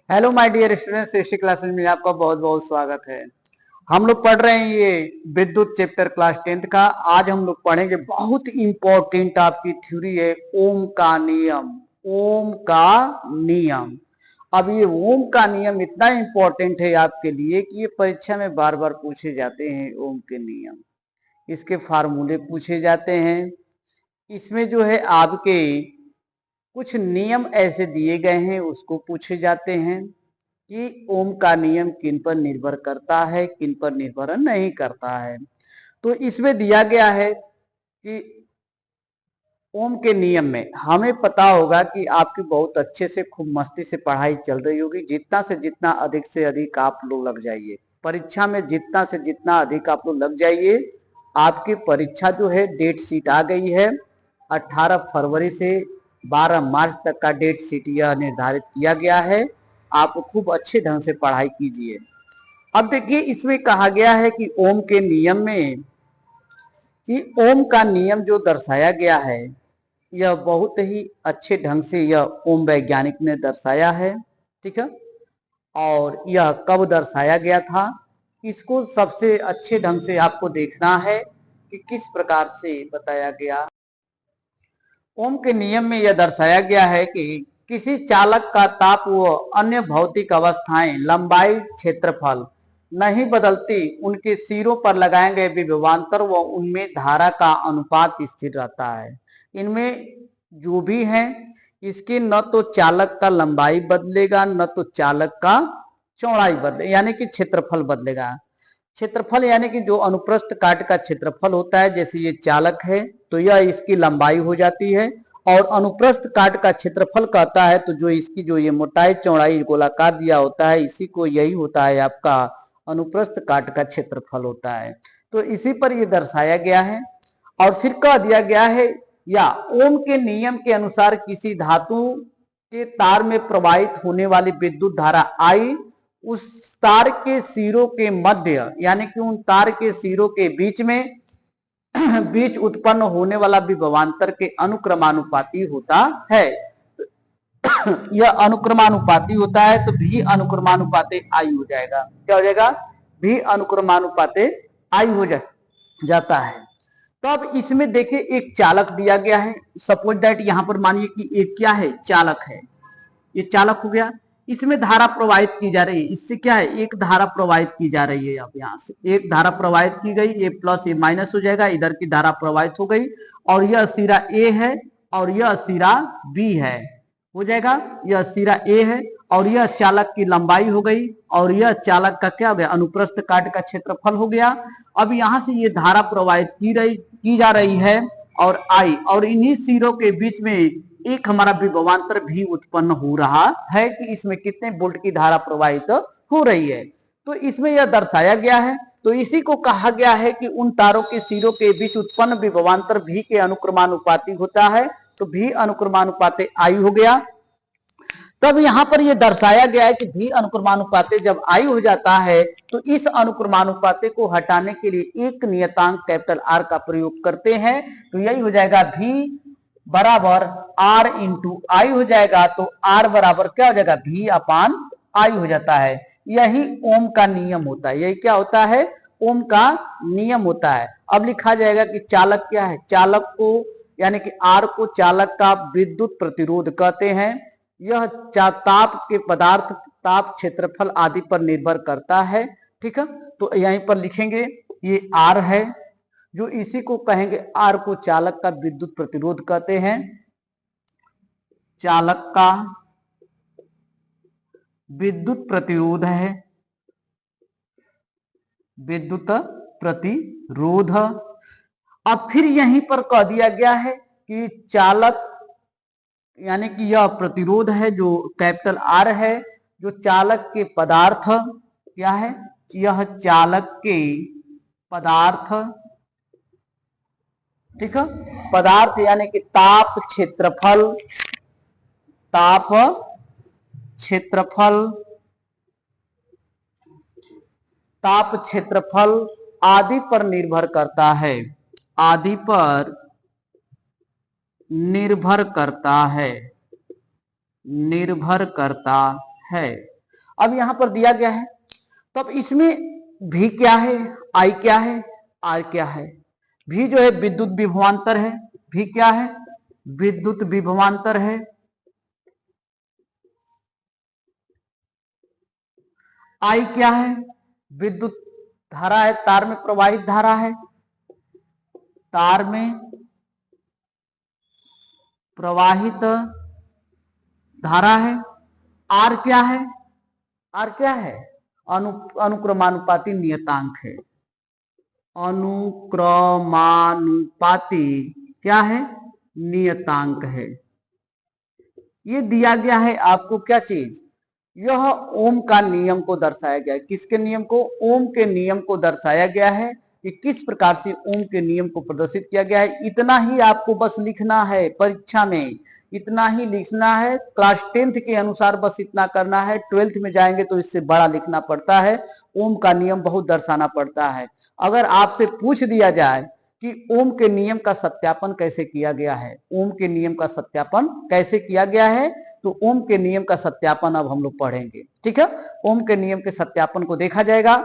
Hello my dear students, history classes में आपका बहुत बहुत स्वागत है। हम लोग पढ़ रहे हैं ये विद्युत चैप्टर क्लास 10th का। आज हम लोग पढ़ेंगे बहुत इंपॉर्टेंट आपकी थ्योरी है ओम का नियम। ओम का नियम। अब ये ओम का नियम इतना इंपॉर्टेंट है आपके लिए कि ये परीक्षा में बार बार पूछे जाते हैं। ओम के नियम, इसके फार्मूले पूछे जाते हैं। इसमें जो है आपके कुछ नियम ऐसे दिए गए हैं, उसको पूछे जाते हैं कि ओम का नियम किन पर निर्भर करता है, किन पर निर्भर नहीं करता है। तो इसमें दिया गया है कि ओम के नियम में हमें पता होगा कि आपकी बहुत अच्छे से खूब मस्ती से पढ़ाई चल रही होगी। जितना से जितना अधिक से अधिक आप लोग लग जाइए परीक्षा में, जितना से जितना अधिक आप लोग लग जाइए। आपकी परीक्षा जो है डेट शीट आ गई है। 18 फरवरी से 12 मार्च तक का डेट शीट यह निर्धारित किया गया है। आप खूब अच्छे ढंग से पढ़ाई कीजिए। अब देखिए, इसमें कहा गया है कि ओम के नियम में कि ओम का नियम जो दर्शाया गया है यह बहुत ही अच्छे ढंग से यह ओम वैज्ञानिक ने दर्शाया है। ठीक है, और यह कब दर्शाया गया था, इसको सबसे अच्छे ढंग से आपको देखना है कि किस प्रकार से बताया गया। ओम के नियम में यह दर्शाया गया है कि किसी चालक का ताप व अन्य भौतिक अवस्थाएं, लंबाई, क्षेत्रफल नहीं बदलती। उनके सिरों पर लगाए गए विभवांतर व उनमें धारा का अनुपात स्थिर रहता है। इनमें जो भी है, इसके न तो चालक का लंबाई बदलेगा, न तो चालक का चौड़ाई बदले यानी कि क्षेत्रफल बदलेगा। क्षेत्रफल यानी कि जो अनुप्रस्थ काट का क्षेत्रफल होता है, जैसे ये चालक है तो यह इसकी लंबाई हो जाती है। और अनुप्रस्थ काट का क्षेत्रफल कहता है तो जो इसकी जो ये मोटाई चौड़ाई गोलाकार दिया होता है, इसी को यही होता है आपका अनुप्रस्थ काट का क्षेत्रफल होता है। तो इसी पर ये दर्शाया गया है। और फिर कह दिया गया है, या ओम के नियम के अनुसार किसी धातु के तार में प्रवाहित होने वाली विद्युत धारा आई उस तार के सिरों के मध्य यानी कि उन तार के सिरों के बीच में बीच उत्पन्न होने वाला विभवांतर के अनुक्रमानुपाती होता है। यह अनुक्रमानुपाती होता है तो भी अनुक्रमानुपाते आई हो जाएगा। क्या हो जाएगा? भी अनुक्रमानुपाते आई हो जाता है। तो अब इसमें देखिए एक चालक दिया गया है। सपोज दैट यहां पर मानिए कि एक क्या है, चालक है। ये चालक हो गया, इसमें धारा प्रवाहित की जा रही है। इससे क्या है, एक धारा प्रवाहित की जा रही है। अब यहां से एक धारा प्रवाहित की गई, ए प्लस ए माइनस हो जाएगा, इधर की धारा प्रवाहित हो गई। और यह सिरा ए है और यह सिरा बी है, हो जाएगा। यह सिरा ए है और यह चालक की लंबाई हो गई और यह चालक का क्या हो गया, अनुप्रस्थ काट का क्षेत्रफल हो गया। अब यहां से ये धारा प्रवाहित की जा रही है और आई, और इन्हीं सिरों के बीच में एक हमारा विभवांतर भी उत्पन्न हो रहा है कि इसमें कितने वोल्ट की धारा प्रवाहित हो रही है। तो इसमें यह दर्शाया गया है। तो इसी को कहा गया है कि उन तारों के सिरों के बीच उत्पन्न विभवांतर भी के अनुक्रमानुपाती होता है। तो भी अनुक्रमानुपाते आई हो गया। तब यहां पर यह दर्शाया गया है कि भी अनुक्रमानुपाते जब आई हो जाता है तो इस अनुक्रमानुपाते को हटाने के लिए एक नियतांक कैपिटल आर का प्रयोग करते हैं। तो यही हो जाएगा भी बराबर आर इंटू आई हो जाएगा। तो आर बराबर क्या हो जाएगा, भी अपान आई हो जाता है। यही ओम का नियम होता है। यही क्या होता है, ओम का नियम होता है। अब लिखा जाएगा कि चालक क्या है, चालक को यानी कि आर को चालक का विद्युत प्रतिरोध कहते हैं। यह ताप के पदार्थ, ताप, क्षेत्रफल आदि पर निर्भर करता है। ठीक है, तो यहीं पर लिखेंगे ये आर है, जो इसी को कहेंगे, आर को चालक का विद्युत प्रतिरोध कहते हैं। चालक का विद्युत प्रतिरोध है, विद्युत प्रतिरोध। अब फिर यहीं पर कह दिया गया है कि चालक यानी कि यह प्रतिरोध है जो कैपिटल आर है, जो चालक के पदार्थ क्या है, यह चालक के पदार्थ, ठीक है, पदार्थ यानी कि ताप, क्षेत्रफल, ताप, क्षेत्रफल, ताप, क्षेत्रफल आदि पर निर्भर करता है, आदि पर निर्भर करता है, निर्भर करता है। अब यहां पर दिया गया है, तब इसमें भी क्या है, आई क्या है, आर क्या है। भी जो है विद्युत विभवांतर है, भी क्या है, विद्युत विभवांतर है। आई क्या है, विद्युत धारा है, तार में प्रवाहित धारा है, तार में प्रवाहित धारा है। आर क्या है, आर क्या है, अनुक्रमानुपाती नियतांक है, अनुक्रमानुपाती क्या है, नियतांक है। ये दिया गया है आपको क्या चीज, यह ओम का नियम को दर्शाया गया है। किसके नियम को, ओम के नियम को दर्शाया गया है कि किस प्रकार से ओम के नियम को प्रदर्शित किया गया है। इतना ही आपको बस लिखना है परीक्षा में, इतना ही लिखना है। क्लास 10th के अनुसार बस इतना करना है। 12th में जाएंगे तो इससे बड़ा लिखना पड़ता है, ओम का नियम बहुत दर्शाना पड़ता है। अगर आपसे पूछ दिया जाए कि ओम के नियम का सत्यापन कैसे किया गया है, ओम के नियम का सत्यापन कैसे किया गया है, तो ओम के नियम का सत्यापन अब हम लोग पढ़ेंगे। ठीक है, ओम के नियम के सत्यापन को देखा जाएगा।